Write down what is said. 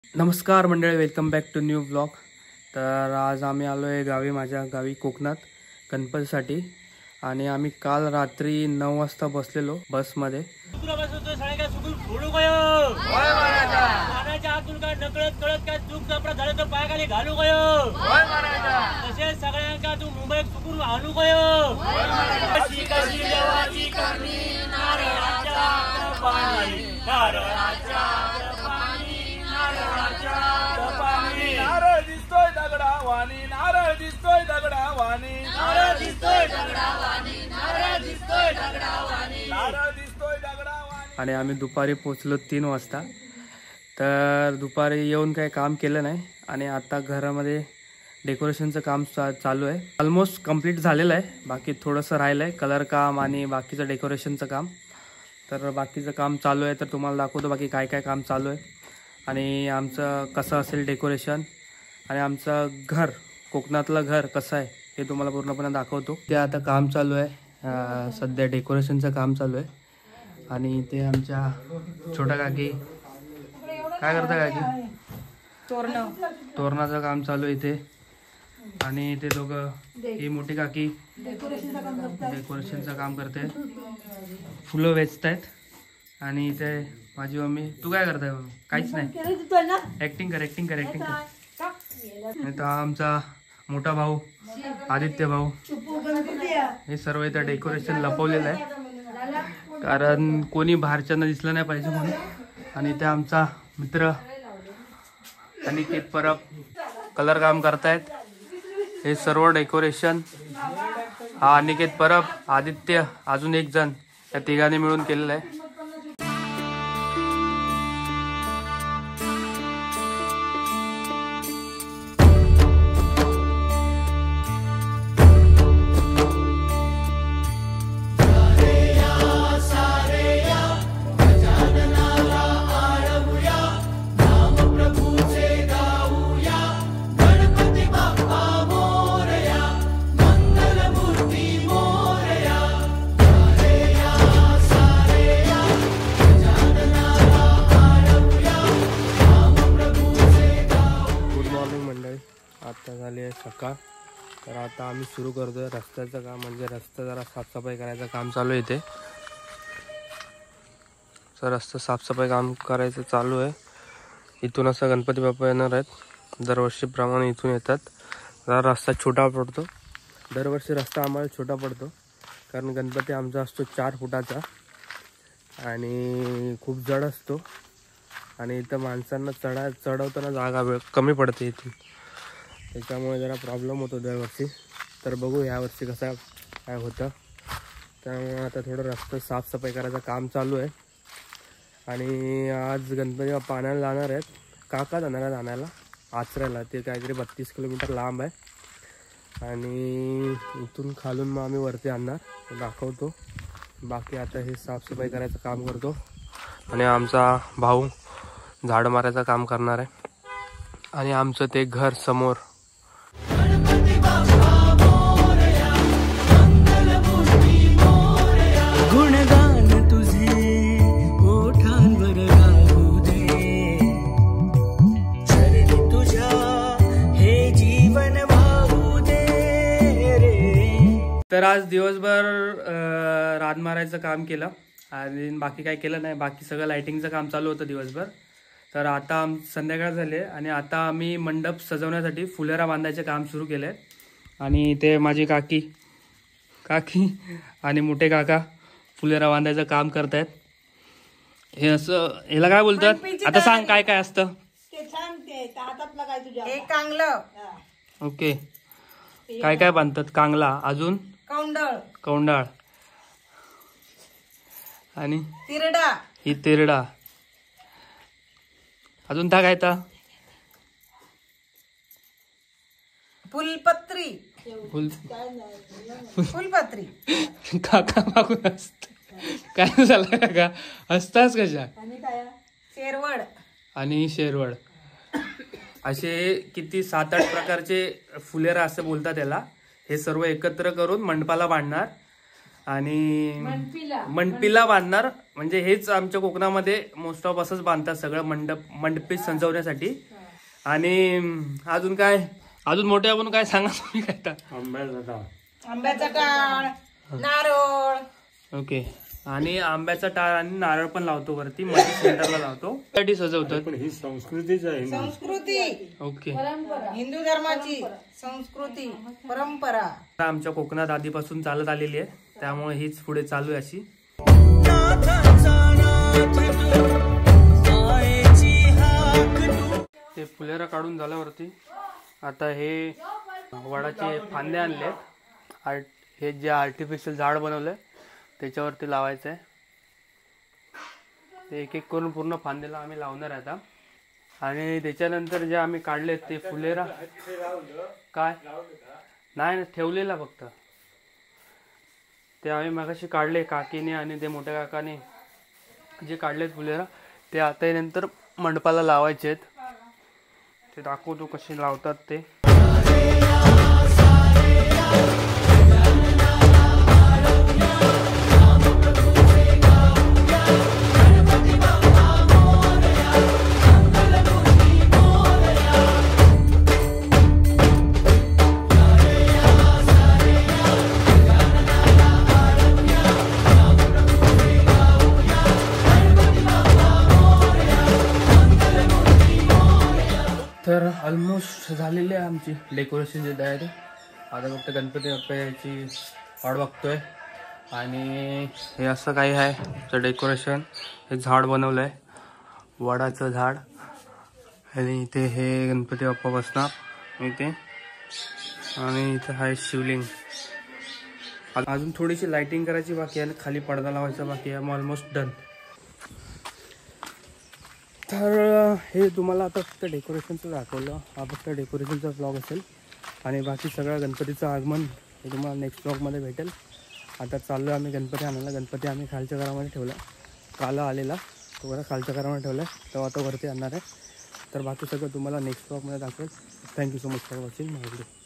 नमस्कार मंडळी, welcome back to new blog. तर आज आम्ही आलो आहे गावी, माझ्या गावी कोकणात गणपतीसाठी. आणि आम्ही काल रात्री 9 वाजता बसलेलो बसमध्ये. सगळ्यांका तू मुंबईत चुकून आणू गयो. नारळ दिसतोय दगडा वाणी, नारळ दिसतोय दगडा वाणी, नारळ दिसतोय दगडा वाणी, नारळ दिसतोय दगडा वाणी, नारळ दिसतोय दगडा वाणी. आणि आम्ही दुपारी पोचलो 3 वाजता. तर दुपारी येऊन काही काम केलं नाही. आणि आता घरामध्ये डेकोरेशनचं काम चालू आहे. ऑलमोस्ट कंप्लीट झालेलं आहे. बाकी थोडंसं राहिलं आहे, कलर काम आणि बाकीचं डेकोरेशनचं काम. तर बाकीचं काम चालू आहे, तर तुम्हाला दाखवतो बाकी काय काय काम चालू आहे आणि आमचं कसं असेल डेकोरेशन आणि आमचं घर, कोकणातलं घर कसं आहे हे तुम्हाला पूर्णपणे दाखवतो. ते आता काम चालू आहे, सध्या डेकोरेशनचं काम चालू आहे. आणि ते आमच्या छोट्या काकी काय करता, काकी तोरणाचं काम चालू आहे इथे. आणि ते दोघं, ही मोठी काकी डेकोरेशनचं काम करते, फुलं वेचतायत. आणि इथे माझी मम्मी, तू काय करताय मम्मी? काहीच नाही, ऍक्टिंग कर. तर आमचा मोठा भाऊ आदित्य भाऊ, हे सर्व इथं डेकोरेशन लपवलेलं आहे कारण कोणी बाहेरच्यांना दिसलं नाही पाहिजे म्हणून. आणि ते आमचा मित्र अनिकेत परब कलर काम करतायत. हे सर्व डेकोरेशन हा अनिकेत परब, आदित्य, अजून एक जण, या तिघांनी मिळून केलेलं आहे. आता झाली आहे सकाळ. तर आता आम्ही सुरू करतोय रस्त्याचं काम, म्हणजे रस्ता जरा साफसफाई करायचं काम चालू आहे इथे. तर रस्ता साफसफाई काम करायचं चालू आहे. इथून असं गणपती बाप्पा येणार आहेत, दरवर्षीप्रमाणे इथून येतात. जरा रस्ता छोटा पडतो, दरवर्षी रस्ता आम्हाला छोटा पडतो कारण गणपती आमचा असतो 4 फुटाचा आणि खूप जड असतो. आणि इथं माणसांना चढवताना जागा कमी पडते इथून, त्याच्यामुळे जरा प्रॉब्लेम होतो दरवर्षी. तर बघू यावर्षी कसं काय होतं. त्यामुळे आता थोडं रस्ता साफसफाई करायचं काम चालू आहे. आणि आज गणपती बाप्पा आणायला जाणार आहेत, काका जाणार आहेत आणायला आचऱ्याला. ते काहीतरी 32 किलोमीटर लांब आहे. आणि इथून खालून मग आम्ही वरती आणणार, दाखवतो. बाकी आता हे साफसफाई करायचं काम करतो. आणि आमचा भाऊ झाड मारायचं काम करणार आहे. आणि आमचं ते घर समोर. गुणगान तुझे ओठांवर गाऊ दे, चरणी तुझ्या हे जीवन वाहू दे रे. तर आज दिवसभर रान मारायचं काम केलं आणि बाकी काय केलं नाही. बाकी सगळं लाइटिंगचं काम चालू होतं दिवसभर. तर आता संध्याकाळ झाले आणि आता आम्ही मंडप सजवण्यासाठी फुलेरा बांधायचे काम सुरू केले. आणि ते माझी काकी आणि मोठे काका फुलेरा बांधायचं काम करतायत. हे असं, ह्याला काय बोलतात आता सांग, काय काय असतं हे कांगलं. ओके, काय काय बांधतात? कांगला, अजून कौंडाळ आणि तिरडा, ही तिरडा, अजून त्या काय ता फुलपत्री, फुलपत्री. काका मागून असत काय झालं काका, असताच कशा? शेरवड आणि शेरवड, असे किती 7-8 प्रकारचे फुलेरा असं बोलतात त्याला. हे सर्व एकत्र करून मंडपाला बांधणार. आणि मंडपीला बांधणार. म्हणजे हेच आमच्या कोकणामध्ये मोस्ट ऑफ असंच बांधतात सगळं मंडपी सजवण्यासाठी. आणि अजून मोठे आपण काय सांगा तुम्ही काय तर. आंब्याचा टाळ, नारळ. ओके. आणि आंब्याचा टाळ आणि नारळ पण लावतो वरती, मध्ये सेंटरला लावतो. त्यासाठी सजवतात. पण ही संस्कृतीच आहे. संस्कृती, ओके. हिंदू धर्माची संस्कृती परंपरा आमच्या कोकणात आधीपासून चालत आलेली आहे, त्यामुळे हीच पुढे चालू आहे अशी. ते फुलेरा काढून झाल्यावरती आता हे वडाचे फांदे आणले. हे जे आर्टिफिशियल झाड बनवलंय त्याच्यावरती लावायचं आहे. ते एक एक करून पूर्ण फांद्याला आम्ही लावणार आहे आता. आणि त्याच्यानंतर जे आम्ही काढले ते फुलेरा काय नाही ठेवलेला फक्त ते आम्ही मगाशी काढले काकीने आणि ते मोठ्या काकाने जे काढलेत फुलेरा ते आता नंतर मंडपाला लावायचे आहेत. ते दाखवतो कसे लावतात ते. तर ऑलमोस्ट झालेली आहे आमची डेकोरेशन जे आहे ते. आता फक्त गणपती बाप्पाची वाट बघतोय. आणि हे असं काही आहे तर डेकोरेशन. हे झाड बनवलं आहे वडाचं झाड. आणि इथे हे गणपती बाप्पा बसणार इथे. आणि इथे आहे शिवलिंग. अजून थोडीशी लाइटिंग करायची बाकी आहे, खाली पडदा लावायचा बाकी आहे. Almost done. तर हे तुम्हाला आता फक्त डेकोरेशनचं दाखवलं. हा फक्त डेकोरेशनचा ब्लॉग असेल. आणि बाकी सगळं गणपतीचं आगमन हे तुम्हाला नेक्स्ट ब्लॉगमध्ये भेटेल. आता चाललो आम्ही गणपती आणायला. गणपती आम्ही खालच्या घरामध्ये ठेवला, काल आलेला तो बरं खालच्या घरामध्ये ठेवला आहे, तेव्हा तो वरती आणणार आहे. तर बाकी सगळं तुम्हाला नेक्स्ट ब्लॉगमध्ये दाखवेल. Thank you so much for watching my video.